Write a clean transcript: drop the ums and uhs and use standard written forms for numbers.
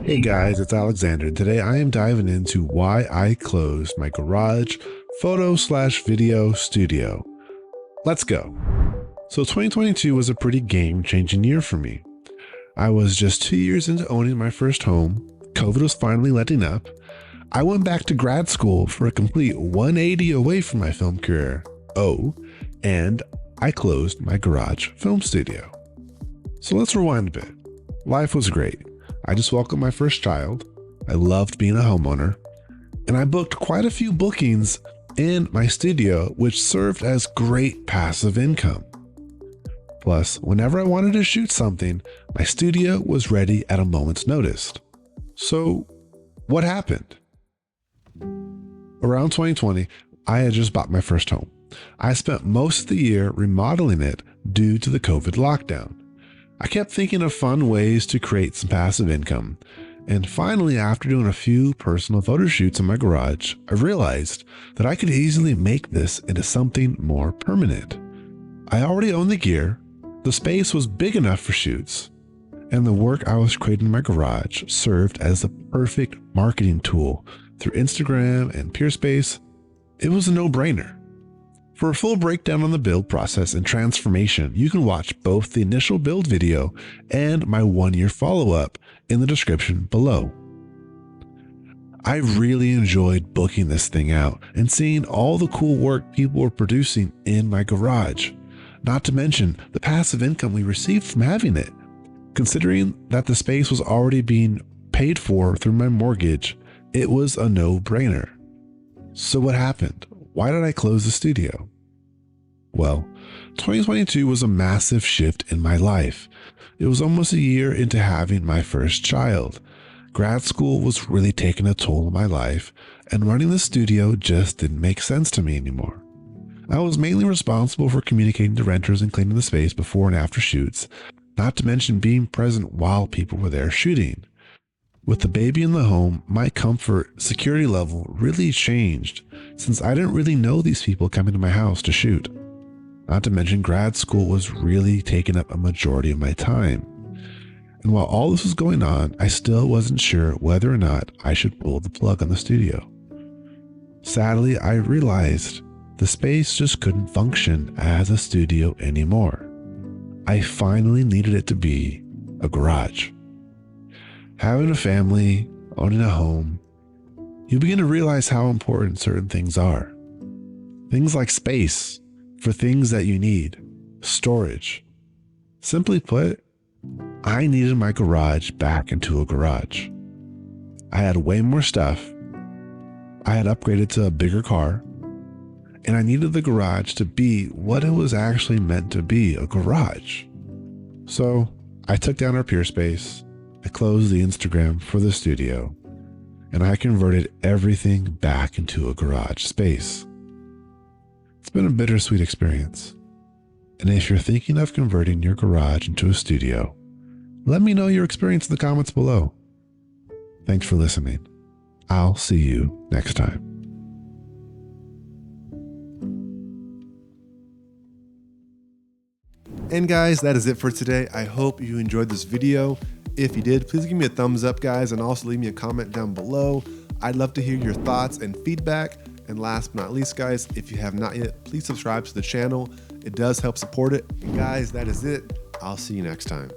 Hey guys, it's Alexander. Today I am diving into why I closed my garage photo/video studio. Let's go. So 2022 was a pretty game-changing year for me. I was just 2 years into owning my first home. COVID was finally letting up. I went back to grad school for a complete 180 away from my film career. Oh, and I closed my garage film studio. So let's rewind a bit. Life was great. I just welcomed my first child. I loved being a homeowner, and I booked quite a few bookings in my studio, which served as great passive income. Plus, whenever I wanted to shoot something, my studio was ready at a moment's notice. So, what happened? Around 2020, I had just bought my first home. I spent most of the year remodeling it due to the COVID lockdown. I kept thinking of fun ways to create some passive income, and finally, after doing a few personal photo shoots in my garage, I realized that I could easily make this into something more permanent. I already owned the gear, the space was big enough for shoots, and the work I was creating in my garage served as the perfect marketing tool through Instagram and Peerspace. It was a no-brainer. For a full breakdown on the build process and transformation, you can watch both the initial build video and my 1-year follow-up in the description below. I really enjoyed booking this thing out and seeing all the cool work people were producing in my garage, not to mention the passive income we received from having it. Considering that the space was already being paid for through my mortgage, it was a no-brainer. So what happened? Why did I close the studio? Well, 2022 was a massive shift in my life. It was almost a year into having my first child. Grad school was really taking a toll on my life, and running the studio just didn't make sense to me anymore. I was mainly responsible for communicating to renters and cleaning the space before and after shoots, not to mention being present while people were there shooting. With the baby in the home, my comfort security level really changed since I didn't really know these people coming to my house to shoot. Not to mention grad school was really taking up a majority of my time. And while all this was going on, I still wasn't sure whether or not I should pull the plug on the studio. Sadly, I realized the space just couldn't function as a studio anymore. I finally needed it to be a garage. Having a family, owning a home, you begin to realize how important certain things are. Things like space for things that you need, storage. Simply put, I needed my garage back into a garage. I had way more stuff. I had upgraded to a bigger car, and I needed the garage to be what it was actually meant to be, a garage. So I took down our Peerspace, I closed the Instagram for the studio, and I converted everything back into a garage space. It's been a bittersweet experience. And if you're thinking of converting your garage into a studio, let me know your experience in the comments below. Thanks for listening. I'll see you next time. And guys, that is it for today. I hope you enjoyed this video. If you did, please give me a thumbs up, guys, and also leave me a comment down below. I'd love to hear your thoughts and feedback. And last but not least, guys, if you have not yet, please subscribe to the channel. It does help support it. And guys, that is it. I'll see you next time.